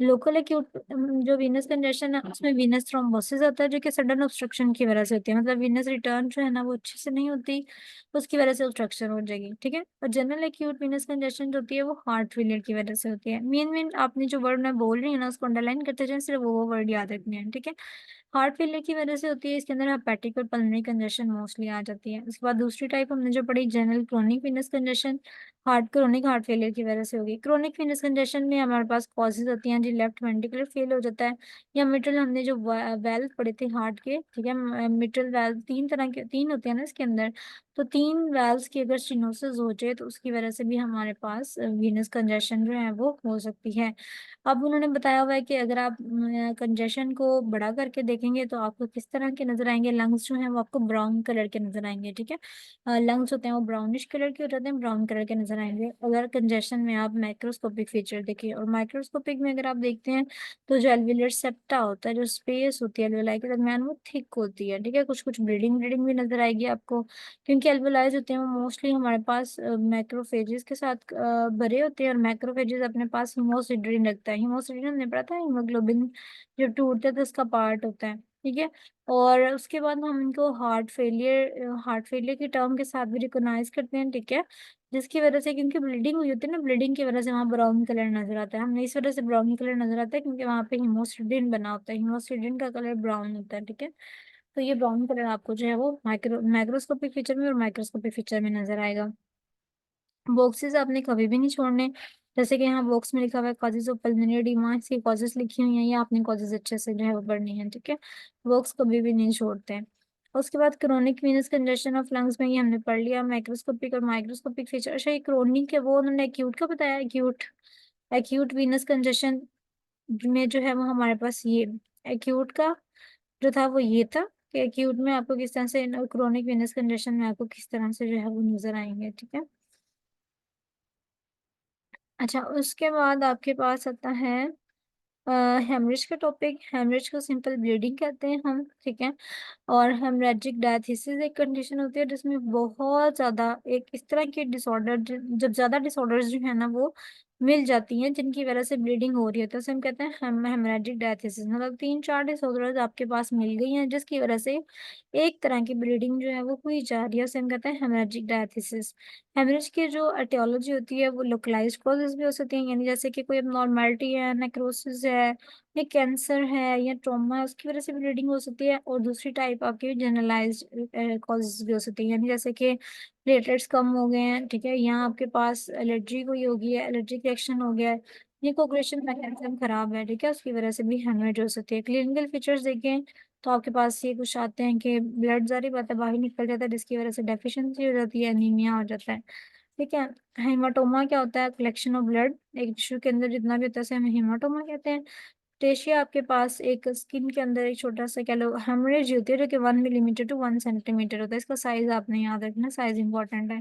लोकल एक्यूट जो वीनस कंजेशन है उसमें वीनस थ्रोम्बोसिस होता है जो कि सडन ऑब्स्ट्रक्शन की वजह से होती है, मतलब वीनस रिटर्न जो है ना वो अच्छे से नहीं होती, उसकी वजह से ऑब्स्ट्रक्शन हो जाएगी, ठीक है। और जनरल एक्यूट वीनस कंजेशन जो होती है वो हार्ट फेलियर की वजह से होती है। मेन मेन आपने जो वर्ड मैं बोल रही हूँ ना उसको अंडरलाइन करते जाए, सिर्फ वो वर्ड याद रखने हैं, ठीक है। हार्ट फेलियर की वजह से होती है, इसके अंदर हेपेटिक और पल्मोनरी कंजेशन मोस्टली आ जाती है। उसके बाद दूसरी टाइप हमने जो पढ़ी general chronic Venus congestion, chronic heart failure की वजह से होगी। क्रोनिक वीनस कंजेशन में हमारे पास कॉजेज होती हैं जी, लेफ्ट वेंट्रिकुलर फेल हो जाता है, या मिट्रल, हमने जो वेल्व पढ़े थे हार्ट के, ठीक है, मिट्रल वेल्व तीन तरह के, तीन होते हैं ना इसके अंदर, तो तीन वेल्व्स की अगर स्टेनोसिस हो जाए तो उसकी वजह से भी हमारे पास वीनस कंजेशन जो है वो हो सकती है। अब उन्होंने बताया हुआ है कि अगर आप कंजेशन को बड़ा करके देखेंगे तो आपको किस तरह के नजर आएंगे, लंग्स जो हैं वो आपको ब्राउन कलर के नजर आएंगे, ठीक है। लंग्स होते हैं वो ब्राउनिश कलर के हो जाते हैं, ब्राउन कलर के नजर आएंगे अगर कंजेशन में आप माइक्रोस्कोपिक फीचर देखिए। और माइक्रोस्कोपिक में अगर आप देखते हैं तो जो एल्विलर सेप्टा होता है, जो स्पेस होती है एल्विलाई के दरमियान, वो थिक होती है, ठीक है। कुछ कुछ ब्लीडिंग ब्लीडिंग भी नजर आएगी आपको, क्योंकि एल्विलाइज होते हैं वो मोस्टली हमारे पास मैक्रोफेजेस के साथ भरे होते हैं, और मैक्रोफेजेस अपने पास हीमोसिडरिन रखता है। हीमोसिडरिन हमने पढ़ा था, हीमोग्लोबिन जो टूटता है तो उसका पार्ट होता है, ठीक है। और उसके बाद हम इनको हार्ट फेलियर की टर्म के साथ भी रिकोगनाइज करते हैं, ठीक है, जिसकी वजह से, क्योंकि ब्लीडिंग हुई होती है ना, ब्लीडिंग की वजह से वहाँ ब्राउन कलर नजर आता है, हमने इस वजह से ब्राउन कलर नजर आता है क्योंकि वहाँ पे हीमोसिडरिन बना होता है, हीमोसिडरिन का कलर ब्राउन होता है, ठीक है। तो ये ब्राउन कलर आपको जो है वो माइक्रोस्कोपिक फीचर में और माइक्रोस्कोपिक फीचर में नजर आएगा। बॉक्सेस आपने कभी भी नहीं छोड़ने, जैसे कि यहाँ बॉक्स में लिखा हुआ है कॉजेज ऑफ पल्मोनरी एडिमा, इसकी कॉजेज लिखी हुई हैं, ये आपने कॉजेज अच्छे से जो है वो पढ़नी है, ठीक है, बॉक्स कभी भी नहीं छोड़ते हैं। उसके बाद chronic Venus congestion of lungs में ये हमने पढ़ लिया, माइक्रोस्कोपिक और माइक्रोस्कोपिक फीचर। अच्छा ये क्रोनिक है वो उन्होंने एक्यूट का बताया, एक्यूट एक्यूट वीनस कंजेशन में जो है वो हमारे पास ये एक्यूट का जो था वो ये था कि एक्यूट में आपको किस तरह से, क्रोनिक वीनस कंजेशन में आपको किस तरह से जो है वो नजर आएंगे, ठीक है। अच्छा, उसके बाद आपके पास आता है हेमरेज का टॉपिक। हेमरेज को सिंपल ब्लीडिंग कहते हैं हम, ठीक है। और हेमरेजिक डायथिसिस एक कंडीशन होती है जिसमें बहुत ज़्यादा एक इस तरह के डिसऑर्डर, जब ज़्यादा डिसऑर्डर्स जो है ना वो मिल जाती हैं जिनकी वजह से ब्लीडिंग हो रही है, तो उसे हम कहते हैं हेमरेजिक डायथिसिस। मतलब 3-4 डिसऑर्डर्स आपके पास मिल गई हैं जिसकी वजह से एक तरह की ब्लीडिंग जो है वो हुई जा रही है, उसे हम कहते हैं हेमरेजिक डायथिसिस। हेमरेज की जो एटियोलॉजी होती है वो लोकलाइज्ड कॉजेज भी हो सकती हैं, यानी जैसे कि कोई नॉर्मैलिटी है, नेक्रोसिस है, या कैंसर है, या ट्रॉमा है, उसकी वजह से ब्लीडिंग हो सकती है। और दूसरी टाइप आपकी जनरलाइज्ड कॉजेज भी हो सकती है, यानी जैसे कि प्लेटलेट्स कम हो गए हैं, ठीक है, यहाँ आपके पास एलर्जी कोई होगी है, एलर्जिक रिएक्शन हो गया है, ये कोगुलेशन मैकेनिज्म खराब है, ठीक है, उसकी वजह से भी हेमरेज हो सकती है। क्लिनिकल फीचर्स देखें तो आपके पास ये कुछ आते हैं कि ब्लड जारी बात है बाहर निकल जाता है जिसकी वजह से डेफिशिएंसी हो जाती है, एनीमिया हो जाता है, ठीक है। हेमाटोमा क्या होता है? कलेक्शन ऑफ ब्लड, एक टिश्यू के अंदर जितना भी होता है उसे हम हेमाटोमा कहते हैं। टेशिया आपके पास एक स्किन के अंदर एक छोटा सा कह लो हेमरेज होती है जो कि 1 मिलीमीटर टू 1 सेंटीमीटर होता है। इसका साइज आपने याद रखना, साइज इंपॉर्टेंट है।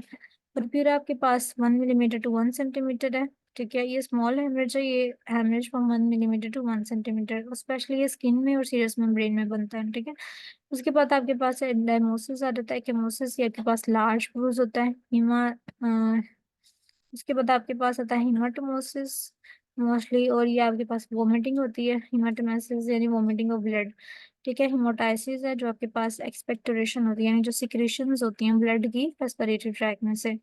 और फिर आपके पास 1 मिलीमीटर टू 1 सेंटीमीटर है, ठीक है। ये स्मॉल हेमरेज है, ये haemorrhage from 1 millimetre to 1 centimetre, specially ये स्किन में और सीरस मेम्ब्रेन में बनता है, ठीक है। उसके बाद आपके पास एंडाइमोसिस आ जाता है। केमोसिस, ये आपके पास लार्ज ब्रूज होता है। उसके बाद आपके पास आता है हिमाटोमोसिस मोस्टली, और ये आपके पास वोमिटिंग होती है। हिमाटोमोसिस यानी वोमिटिंग ऑफ ब्लड, ठीक है। हिमोटाइसिस है जो आपके पास एक्सपेक्टोरेशन होती है, यानी जो सिक्रेशंस होती हैं ब्लड की रेस्पिरेटरी ट्रैक में से।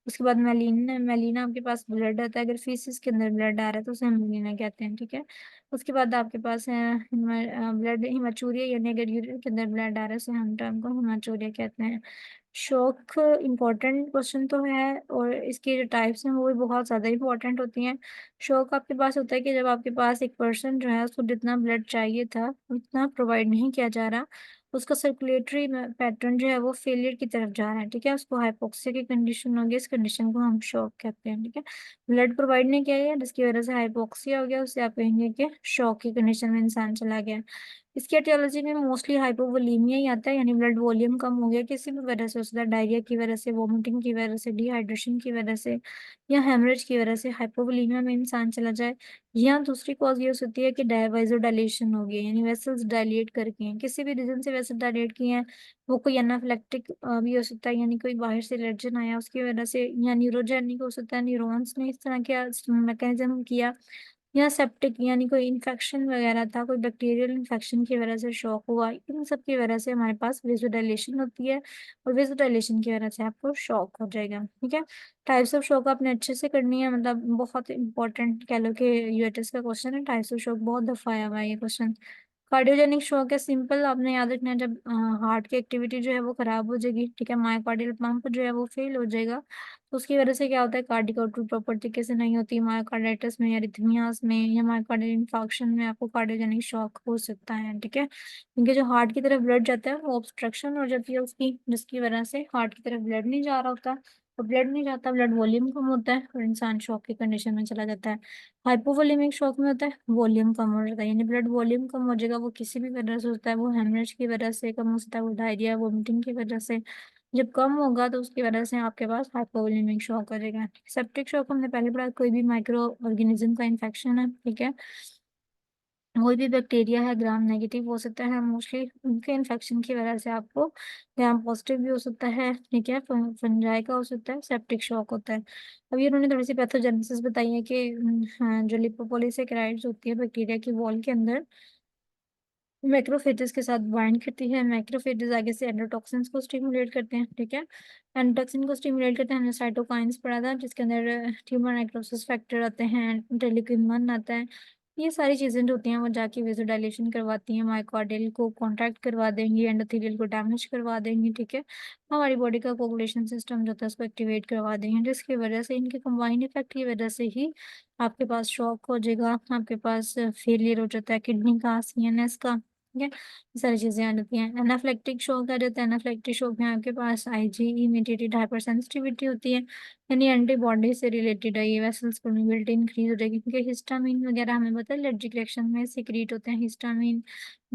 उसके बाद मेलिना, मेलिना आपके पास ब्लड आता है, अगर फीसिस के अंदर ब्लड आ रहा है तो उसे हम मेलिना कहते हैं, ठीक है। उसके बाद आपके पास है ब्लड हिमाचूरिया, यानी अगर यूरिन के अंदर ब्लड आ रहा है उसे हम टर्म को हिमाचूरिया कहते हैं। शौक इम्पोर्टेंट क्वेश्चन तो है, और इसकी जो टाइप्स हैं वो भी बहुत ज़्यादा इंपॉर्टेंट होती हैं। शौक आपके पास होता है कि जब आपके पास एक पर्सन जो है उसको जितना ब्लड चाहिए था उतना प्रोवाइड नहीं किया जा रहा, उसका सर्कुलेटरी पैटर्न जो है वो फेलियर की तरफ जा रहा है, ठीक है, उसको हाइपोक्सिया की कंडीशन होगी, इस कंडीशन को हम शौक कहते हैं, ठीक है। ब्लड प्रोवाइड नहीं किया गया जिसकी वजह से हाइपोक्सिया हो गया, उसे आप कहेंगे कि शौक की कंडीशन में इंसान चला गया। इसकी एटियोलॉजी में मोस्टली हाइपोवोलीमिया ही आता है, यानी ब्लड वॉल्यूम कम हो गया किसी भी वजह से, हो सकता है डायरिया की वजह से, वोमिटिंग की वजह से, डिहाइड्रेशन की वजह से, या हेमरेज की वजह से हाइपोवोलीमिया में इंसान चला जाए। या दूसरी कॉज ये हो सकती है कि वाइजो डायलेशन हो गई है, यानी वेसल्स डायलेट करके हैं, किसी भी रीजन से वेसल डायलेट किए हैं। वो कोई एनाफिलेक्टिक भी हो सकता है, यानी कोई बाहर से एलर्जन आया उसकी वजह से, या न्यूरोजेनिक हो सकता है, न्यूरॉन्स ने इस तरह का मैकेनिज्म किया, या सेप्टिक यानी कोई इन्फेक्शन वगैरह था, कोई बैक्टीरियल इन्फेक्शन की वजह से शॉक हुआ, इन सब की वजह से हमारे पास वेसोडाइलेशन होती है, और वेसोडाइलेशन की वजह से आपको शॉक हो जाएगा, ठीक है। टाइप्स ऑफ शॉक आपने अच्छे से करनी है, मतलब बहुत इंपॉर्टेंट कह लो कि यूएटएस का क्वेश्चन है। टाइप्स ऑफ शॉक बहुत दफा आया हुआ है ये क्वेश्चन। कार्डियोजेनिक शॉक है, सिंपल आपने याद रखना है, जब हार्ट की एक्टिविटी जो है वो खराब हो जाएगी, ठीक है, मायोकार्डियल पंप जो है वो फेल हो जाएगा, तो उसकी वजह से क्या होता है, कार्डिक आउटपुट प्रॉपर तरीके से नहीं होती, मायोकार्डाइटिस में, अरिथमियास में, या मायोकार्डियल इंफार्क्शन में आपको कार्डियोजेनिक शॉक हो सकता है, ठीक है। क्योंकि जो हार्ट की तरफ ब्लड जाता है वो ऑब्स्ट्रक्शन हो जाती है उसकी, जिसकी वजह से हार्ट की तरफ ब्लड नहीं जा रहा होता, तो ब्लड नहीं जाता, ब्लड वॉल्यूम कम होता है और इंसान शॉक की कंडीशन में चला जाता है। हाइपोवोलेमिक शॉक में होता है वॉल्यूम कम हो जाता है, यानी ब्लड वॉल्यूम कम हो जाएगा, वो किसी भी वजह से होता है, वो हेमरेज की वजह से कम हो सकता है, वो डायरिया वोमिटिंग की वजह से। जब कम होगा तो उसकी वजह से आपके पास हाइपोवोलेमिक शॉक आ जाएगा। सेप्टिक शॉक हमने पहले पढ़ा, कोई भी माइक्रो ऑर्गेनिज्म का इन्फेक्शन है, ठीक है, कोई भी बैक्टीरिया है ग्राम नेगेटिव हो सकता है, मोस्टली उनके इन्फेक्शन की वजह से आपको ग्राम पॉजिटिव भी हो सकता है, ठीक है, फंजाई का हो सकता है, सेप्टिक शॉक होता है। अभी उन्होंने थोड़ी सी पैथोजेनेसिस बताई है कि हाँ, जो लिपोपोलीसेकेराइड्स होती है बैक्टीरिया की वॉल के अंदर मैक्रोफेजेस के साथ बाइंड करती है। मैक्रोफेजेस आगे से एंडोटॉक्सिन्स को स्टिमुलेट करते हैं, ठीक है, एंडोटॉक्सिन को स्टिमुलेट करते हैं, हमने साइटोकाइंस पढ़ा था जिसके अंदर ट्यूमर नेक्रोसिस फैक्टर आते हैं, इंटरल्यूकिन 1 आता है। ये सारी चीजें जो होती हैं वो जाके वेसोडाइलेशन करवाती हैं, मायोकार्डियल को कॉन्ट्रैक्ट करवा देंगी, एंडोथेलियल को डैमेज करवा देंगी, ठीक है, हमारी बॉडी का कोगुलेशन सिस्टम जो होता है उसको एक्टिवेट करवा देंगे, जिसकी वजह से इनके कंबाइन इफेक्ट की वजह से ही आपके पास शॉक हो जाएगा, आपके पास फेलियर हो जाता है किडनी का, सीएनएस का, ठीक है, ये सारी चीजें आ जाती हैं। एनाफ्लेक्टिक शॉक आ जाता है, एनाफ्लेक्टिक शॉक में आपके पास आईजी इमीडिएटेड हाइपर सेंसिटिविटी होती है, यानी एंटीबॉडी से रिलेटेड है, ये वेसल्स परमिबिलिटी इंक्रीज हो जाएगी, क्योंकि हिस्टामिन वगैरह हमें पता है एलर्जिक रिएक्शन में सिक्रीट होते हैं, हिस्टामिन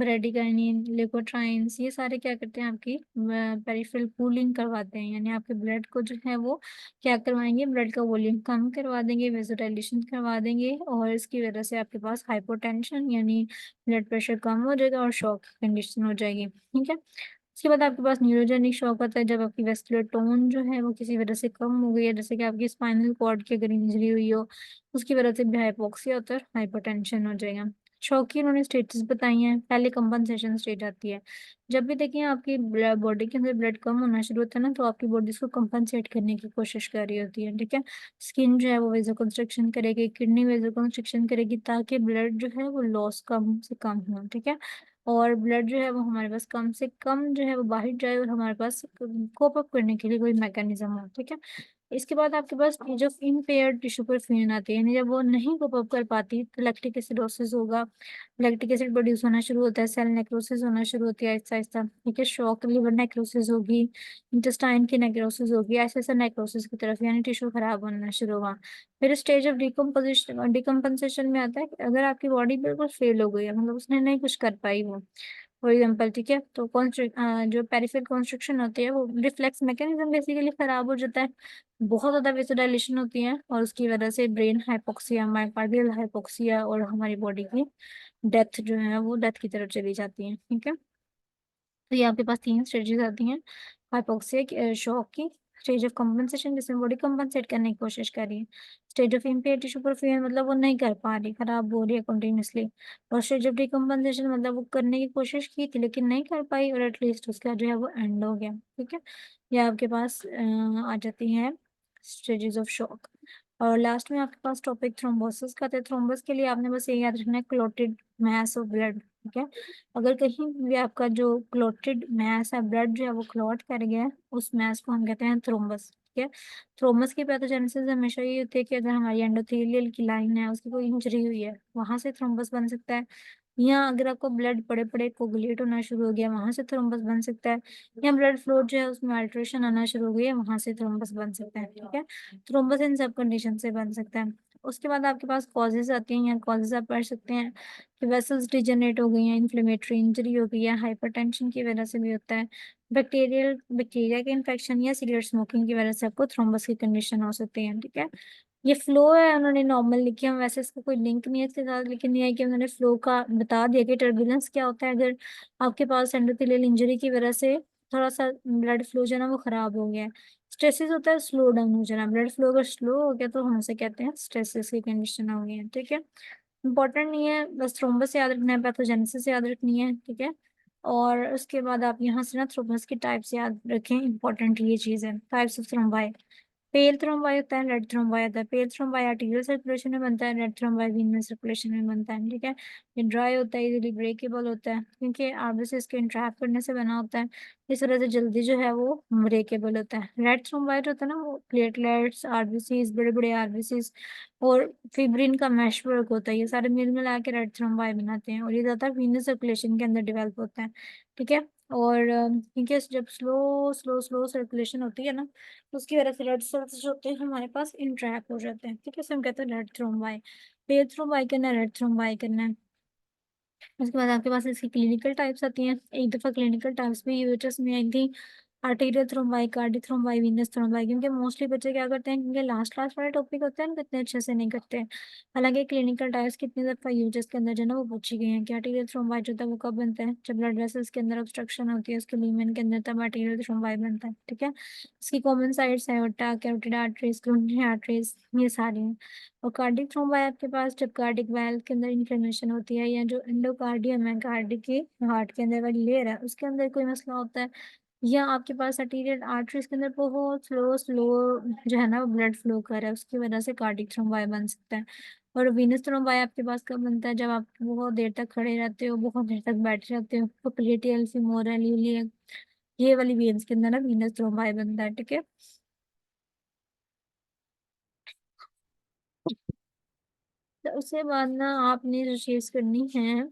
ब्रेडिकाइनिन, लेकोट्राइन्स, ये सारे क्या करते हैं, आपकी पेरिफेरल कूलिंग करवाते हैं, यानी आपके ब्लड को जो है वो क्या करवाएंगे, ब्लड का वॉल्यूम कम करवा देंगे, वेसोडाइलेशन करवा देंगे, और इसकी वजह से आपके पास हाइपोटेंशन यानी ब्लड प्रेशर कम हो जाएगा और शॉक कंडीशन हो जाएगी। ठीक है। उसके बाद आपके पास न्यूरोजेनिक शॉक आता है, जब आपकी वेस्कुलर टोन जो है वो किसी वजह से कम हो गई है, जैसे कि आपकी स्पाइनल कॉर्ड की अगर इंजरी हुई हो, उसकी वजह से भी हाइपोक्सिया होता है, हाइपोटेंशन हो जाएगा। शॉक की उन्होंने स्टेटस बताई हैं, पहले कंपनसेशन स्टेट आती है। जब भी देखिए आपकी बॉडी के अंदर ब्लड कम होना शुरू होता है ना, तो आपकी बॉडी इसको कंपनसेट करने की कोशिश कर रही होती है। ठीक है। स्किन जो है वो वेजो कंस्ट्रक्शन करेगी, किडनी वेजो कंस्ट्रक्शन करेगी, ताकि ब्लड जो है वो लॉस कम से कम हो। ठीक है। और ब्लड जो है वो हमारे पास कम से कम जो है वो बाहर जाए, और हमारे पास कोप अप करने के लिए कोई मैकेनिज्म हो। ठीक है। इसके बाद आपके पास जो इम्पेयर्ड टिश्यू परफ्यूजन आती है, यानी जब वो नहीं कोप अप कर पाती, तो लैक्टिक एसिडोसिस होगा, लैक्टिक एसिड प्रोड्यूस होना शुरू होता है, सेल नेक्रोसिस होना शुरू होती है आहिस्ता आहिस्ता। ठीक है। शॉक लिवर नेक्रोसिस होगी, इंटेस्टाइन की नेक्रोसिस होगी, ऐसे ऐसे नेक्रोसिस की तरफ, यानी टिश्यू खराब होना शुरू हुआ। फिर स्टेज ऑफ डिकम्पोजिशन डिकम्पनसेशन में आता है कि अगर आपकी बॉडी बिल्कुल फेल हो गई है, मतलब उसने नहीं कुछ कर पाई वो, फॉर एग्जाम्पल। ठीक है। तो जो पेरिफेरल कॉन्स्ट्रिक्शन होती है, वो रिफ्लेक्स मैकेनिज्म बेसिकली खराब हो जाता है, बहुत ज्यादा वेसोडाइलेशन होती है, और उसकी वजह से ब्रेन हाइपोक्सिया, मायोकार्डियल हाइपोक्सिया, और हमारी बॉडी की डेथ जो है वो डेथ की तरफ चली जाती है। ठीक है। तो ये आपके पास तीन स्टेजेस आती हैं हाइपोक्सिया की, शॉक की, स्टेज ऑफ कंपनसेशन जिसमें बॉडी कंपनसेट करने की कोशिश कर रही है, stage of empire tissue perfusion मतलब वो नहीं कर पा रही, खराब हो रही है कंटिन्यूसली, और स्टेज ऑफ डिकम्पनसेशन मतलब वो करने की कोशिश की थी लेकिन नहीं कर पाई, और एटलीस्ट उसका जो है वो एंड हो गया। ठीक है। ये आपके पास आ जाती है स्टेजेस ऑफ शॉक। और लास्ट में आपके पास टॉपिक थ्रोम्बोसिस का है। थ्रोम्बस के लिए आपने बस ये याद रखना है, क्लोटेड मैस ऑफ ब्लड। ठीक है। अगर कहीं भी आपका जो क्लोटेड मैस है, ब्लड जो है वो क्लॉट कर गया है, उस मैस को हम कहते हैं थ्रोम्बस। ठीक है। थ्रोम्बस की पैथोजेनेसिस हमेशा ये होती है कि अगर हमारी एंडोथेलियल की लाइन है, उसकी कोई इंजरी हुई है, वहां से थ्रोम्बस बन सकता है, या अगर आपको ब्लड बड़े बड़े कोगुलेट होना शुरू हो गया, वहां से थ्रोम्बस बन सकता है, या ब्लड फ्लो जो है उसमें अल्ट्रेशन आना शुरू हो गई है, वहां से थ्रोम्बस बन सकता है। ठीक है। थ्रोम्बस इन सब कंडीशन से बन सकता है। उसके बाद आपके पास कॉजेज आती हैं, या कॉजेज आप पढ़ सकते हैं कि वेसल्स डिजनरेट हो गई हैं, इन्फ्लेमेटरी इंजरी हो गई है, हाइपरटेंशन की वजह से भी होता है, बैक्टीरिया के इन्फेक्शन या सिगरेट स्मोकिंग की वजह से आपको थ्रोम्बस की कंडीशन हो सकती है। ठीक है। ये फ्लो है, उन्होंने नॉर्मल लिखी है, वैसे इसका कोई लिंक नहीं है इसके साथ, लेकिन ये है कि उन्होंने फ्लो का बता दिया कि टर्बुलेंस क्या होता है, अगर आपके पास एंडोथेलियल इंजरी की वजह से थोड़ा सा ब्लड फ्लो जो है ना वो खराब हो गया है। स्ट्रेसिस होता है स्लो डाउन हो जाना, ब्लड फ्लो अगर स्लो हो गया तो हम उसे कहते हैं स्ट्रेसिस की कंडीशन हो गई है। ठीक है। इंपॉर्टेंट नहीं है, बस थ्रोम्बस याद रखना है, पैथोजेनेसिस याद रखनी है। ठीक है। और उसके बाद आप यहाँ से ना थ्रोम्बस की टाइप्स याद रखें, इंपॉर्टेंट ये चीज़ है, types of thrombi. Pale thrombi होता है, रेड थ्रोम्बाई होता है। पेल थ्रोम्बाई आर्टीरियल सर्कुलेशन में बनता है, रेड थ्रोम्बाई वेनस सर्कुलेशन में बनता है। ठीक है। ये ड्राई होता है, इजीली ब्रेकेबल होता है, क्योंकि आरबीसीज के इंट्रैप करने से बना होता है, इस वजह से जल्दी जो है वो ब्रेकेबल होता है। रेड थ्रोम्बाइट होता है ना, वो प्लेटलेट्स, आरबीसीज, बड़े बड़े आरबीसीज और फिब्रिन का मैश वर्क होता है, ये सारे मिल मिला के रेड थ्रोम्बाई बनाते हैं, और ये ज्यादा वीनस सर्कुलेशन के अंदर डेवलप होता है। ठीक है। और क्योंकि जब स्लो स्लो स्लो सर्कुलेशन होती है ना, तो उसकी वजह से रेड सेल्स जो होते हैं हमारे पास इंट्रैप हो जाते हैं। ठीक है। इसे हम कहते हैं रेड थ्रोम्बाई। पेल थ्रोम्बाई करना है, रेड थ्रोम्बाई करना है। उसके बाद आपके पास इसकी क्लिनिकल टाइप्स आती हैं, एक दफा क्लिनिकल टाइप्स भी यूएचएस में आई थी, arterial thrombi, cardiac thrombi, Venus thrombi, क्योंकि मोस्टली बच्चे क्या करते हैं, क्योंकि लास्ट लास्ट वाले टॉपिक होते हैं ना, कितने अच्छे से नहीं करते हैं। हालांकि क्लिनिकल टाइप्स कितनी दफा यूएचएस के अंदर जो है ना वो पूछी गई हैं कि आर्टीरियल थ्रोम्बाई जो होता है वो कब बनता है, जब ब्लड वेसल्स के अंदर ऑब्स्ट्रक्शन होती है उसके ल्यूमेन के अंदर, तब आर्टीरियल थ्रोम्बाई बनता है। ठीक है। इसकी कॉमन साइट्स है aorta, carotid arteries, coronary arteries, ये सारी हैं। और कार्डिक थ्रोम्बाई आपके पास जब कार्डिक वाल्व के अंदर इन्फ्लेमेशन होती है, या जो एंडोकार्डियम है कार्डिक के हार्ट के अंदर वाली लेयर है उसके अंदर कोई मसला होता है, या आपके पास आर्टीरियल आर्टरीज के अंदर बहुत स्लो स्लो जो है ना ब्लड फ्लो कर रहा है, उसकी वजह से कार्डिक थ्रोम्बाई बन सकता है। और वीनस थ्रोम्बाई आपके पास कब बनता है, जब आप बहुत देर तक खड़े रहते हो, बहुत देर तक बैठे रहते हो, पोप्लिटियल फीमोरल यूलियक, ये वाली वेन्स के अंदर ना वीनस थ्रोम्बाई बनता है। ठीक है। तो उसके बाद ना आपने जो चीज करनी है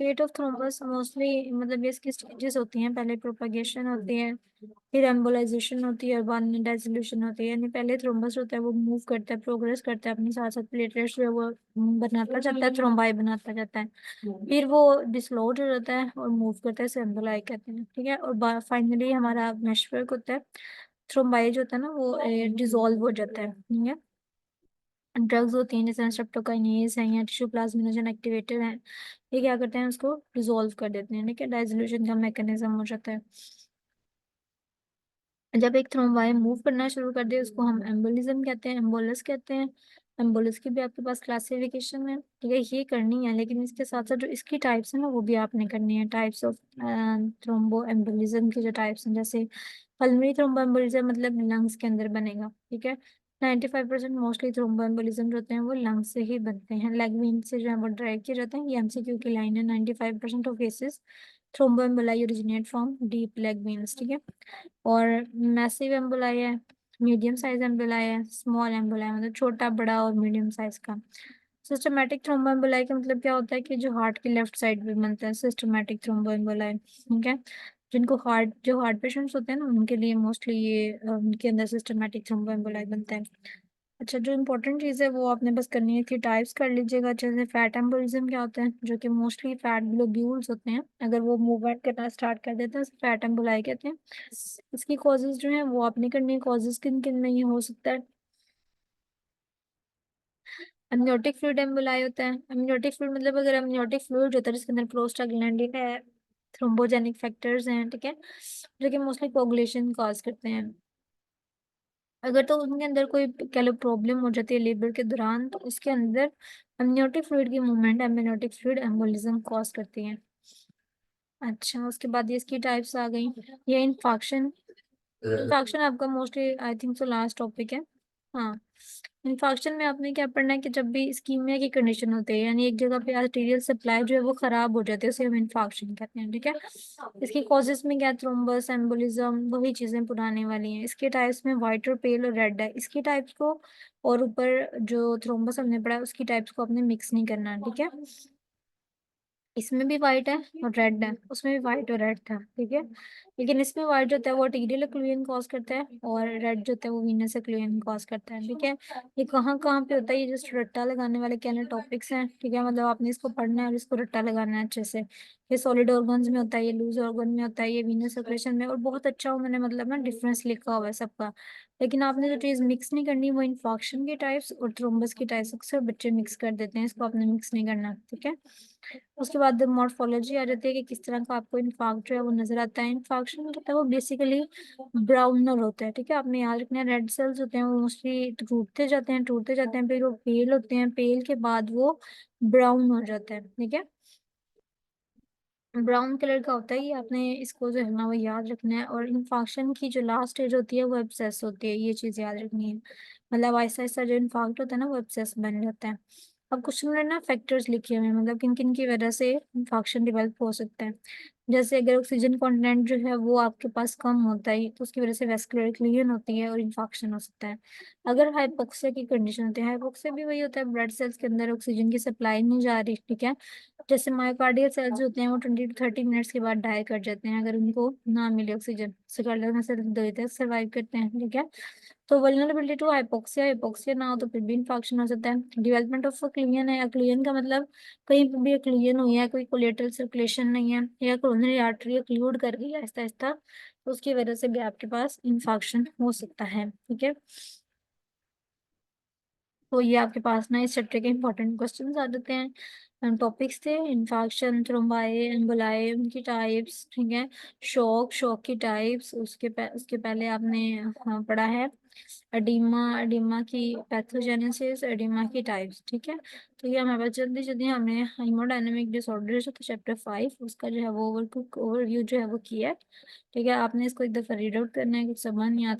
फेट ऑफ थ्रोम्बस मोस्टली मतलब ये इसकी स्टेजेस होती हैं, पहले प्रोपागेशन होती है, फिर एम्बोलाइजेशन होती है और बाद में डायसोल्यूशन होती है। यानी पहले थ्रोम्बस होता है वो मूव करता है, प्रोग्रेस करता है अपने साथ साथ, प्लेटलेट्स जो है वो बनाता जाता है, थ्रोम्बाई बनाता जाता है, फिर वो डिसलॉज हो जाता है और मूव करता है, इसे एम्बोलाई कहते हैं, ठीक है। और फाइनली हमारा मेशवर्क होता है, थ्रोम्बाई जो होता है ना वो डिसॉल्व हो जाता है, ठीक है। ड्रग्स होती हैं जैसे स्ट्रेप्टोकाइनेज है या टिश्यू प्लाज्मिनोजन एक्टिवेटर है, ये क्या करते हैं उसको डिसॉल्व कर देते हैं, ठीक है। डायसोल्यूशन का मैकेनिज्म हो जाता है। जब एक थ्रोम्बाई मूव करना शुरू कर दे उसको हम एम्बोलिज्म कहते हैं, एम्बोलस कहते हैं। एम्बोलस की भी आपके पास क्लासिफिकेशन है, ठीक है, ये करनी है, लेकिन इसके साथ साथ जो इसकी टाइप्स है ना वो भी आपने करनी है। टाइप्स ऑफ थ्रोम्बो एम्बोलिज्म के जो टाइप्स हैं, जैसे पल्मोनरी थ्रोम्बो एम्बोलिज्म मतलब लंग्स के अंदर बनेगा, ठीक है। 95% मोस्टली थ्रोम्बो एम्बोलिज्म जो होते हैं वो लंग्स से ही बनते हैं, लेग वेन से जो है वो ड्राइव किए जाते हैं। ये एमसीक्यू की लाइन है, 95% of cases thrombo emboli originate from deep leg veins, ठीक है। और मैसिव एम्बोलाई है, मीडियम साइज एम्बोलाई है, स्मॉल एम्बोलाई मतलब छोटा बड़ा और मीडियम साइज का। सिस्टमैटिक थ्रोम्बो एम्बोलाई का मतलब क्या होता है कि जो हार्ट की लेफ्ट साइड पे बनता है, सिस्टमैटिक थ्रोम्बो एम्बोलाई, ठीक है। जिनको हार्ट पेशेंट्स होते हैं ना उनके लिए मोस्टली ये उनके अंदर सिस्टमैटिक थ्रोम्बो एम्बोलाई बनता है। अच्छा, जो इम्पोर्टेंट चीज़ है वो आपने बस करनी है कि टाइप्स कर लीजिएगा। जैसे फैट एम्बोलिज्म क्या होता है, जो कि मोस्टली फैट ग्लोब्यूल्स होते हैं, अगर वो मूवमेंट करना स्टार्ट कर देते हैं उसे फैट एम्बोलाई कहते हैं। इसकी कॉजेज जो है वो आपने करनी है। कॉजेज किन किन में ये हो सकता है? अमनियोटिक फ्लूइड एम्बोलाई होता है। अमनियोटिक फ्लूइड मतलब अगर अमनियोटिक फ्लूइड होता है जिसके अंदर प्रोस्टाग्लैंडिन है, थ्रोम्बोजेनिक फैक्टर्स हैं, ठीक है, जो कि मोस्टली कोगुलेशन कॉज करते हैं। अगर तो उनके अंदर कोई कह लो प्रॉब्लम हो जाती है लेबर के दौरान, तो उसके अंदर अमनियोटिक फ्लूइड की movement amniotic fluid embolism cause करती है। अच्छा, उसके बाद ये इसकी टाइप्स आ गई। ये इन्फाक्शन, इन्फाक्शन आपका mostly I think so last topic है। हाँ, इन्फाक्शन में आपने क्या पढ़ना है कि जब भी इस्कीमिया की कंडीशन होती है, यानी एक जगह पे आर्टेरियल सप्लाई जो है वो खराब हो जाती है, उसे हम इन्फाक्शन कहते हैं, ठीक है। इसकी कॉजेस में क्या, थ्रोम्बस एम्बोलिज्म वही चीजें पुराने वाली हैं। इसके टाइप्स में वाइट और पेल और रेड है, इसकी टाइप्स को और ऊपर जो थ्रोम्बस हमने पढ़ा है उसकी टाइप्स को आपने मिक्स नहीं करना, ठीक है। इसमें भी वाइट है और रेड है, उसमें भी वाइट और रेड था, ठीक है। लेकिन इसमें वाइट जो होता है वो आर्टीरियल ओक्लूजन कॉज करता है और रेड जो होता है वो वीनस ओक्लूजन कॉज करता है, ठीक है। ये कहाँ कहाँ पे होता है, ये जस्ट रट्टा लगाने वाले कहने टॉपिक्स हैं, ठीक है। मतलब आपने इसको पढ़ना है और इसको रट्टा लगाना है अच्छे से। ये सॉलिड ऑर्गन्स में होता है, ये लूज ऑर्गन में होता है, ये वीनस सर्कुलेशन में, और बहुत अच्छा उन्होंने मतलब ना डिफरेंस लिखा हुआ है सबका। लेकिन आपने जो चीज मिक्स नहीं करनी वो इन्फॉक्शन की टाइप्स और थ्रोम्बस की टाइप्स, अक्सर बच्चे मिक्स कर देते हैं, इसको आपने मिक्स नहीं करना, ठीक है। उसके बाद मॉर्फोलॉजी आ जाती है कि किस तरह का आपको इन्फार्क्ट जो है वो नजर आता है। इन्फार्क्शन जो होता है वो बेसिकली ब्राउनर होता है, ठीक है। आपने याद रखना है रेड सेल्स होते हैं वो मोस्टली टूटते जाते हैं, फिर वो पेल होते हैं, पेल के बाद वो ब्राउन हो जाता है, ठीक है। ब्राउन कलर का होता है ये, आपने इसको जो है ना वो याद रखना है। और इन्फाक्शन की जो लास्ट स्टेज होती है वो एब्सेस होती है, ये चीज याद रखनी है। मतलब ऐसा ऐसा जो इन्फाक्ट होता है ना वो एब्सेस बन जाता है। अब क्वेश्चन में ना फैक्टर्स लिखे हुए हैं, मतलब किन किन की वजह से इन्फाक्शन डेवलप हो सकता है। जैसे अगर ऑक्सीजन कंटेंट जो है वो आपके पास कम होता है तो उसकी वजह से वेस्कुलर एक्लूजन होती है और इन्फाक्शन हो सकता है। अगर हाइपोक्सिया की कंडीशन होती है, हाइपोक्सिया भी वही होता है, ब्लड सेल्स के अंदर ऑक्सीजन की सप्लाई नहीं जा रही, ठीक है। जैसे मायोकार्डियल सेल्स होते हैं वो 20 to 30 मिनट्स के बाद डाई कर जाते हैं अगर उनको ना मिले ऑक्सीजन, कार्डियक सेल देर तक सर्वाइव करते हैं, ठीक है। तो वल्नरेबिलिटी टू हाइपोक्सिया, हाइपोक्सिया ना हो तो फिर भी इन्फेक्शन हो सकता है। डेवलपमेंट ऑफ क्लियन है, क्लियन का मतलब कहीं पर भी क्लियन हुई है, कोई कोलेटरल सर्कुलेशन नहीं है, या कोरोनरी आर्टरी ओक्लूड कर गई है आहिस्ता आहिस्ता, तो उसकी वजह से भी आपके पास इन्फेक्शन हो सकता है, ठीक है। तो ये आपके पास ना इस चैप्टर के इंपॉर्टेंट क्वेश्चंस आ जाते हैं। टॉपिक्स थे इन्फेक्शन, थ्रोम्बाई, एम्बोलाई, उनकी टाइप्स, ठीक है। शॉक की टाइप्स, उसके पहले आपने पढ़ा है एडिमा, एडिमा की पैथोजेनेसिस, एडिमा की टाइप्स, ठीक है। तो ये हमारे पास जल्दी जल्दी हमने हाइमोडायनेमिक डिसऑर्डर जो था चैप्टर 5 उसका जो है वो ओवरव्यू जो है वो किया है, ठीक है। आपने इसको एक दफा रीड आउट करना है, कुछ समझ नहीं आता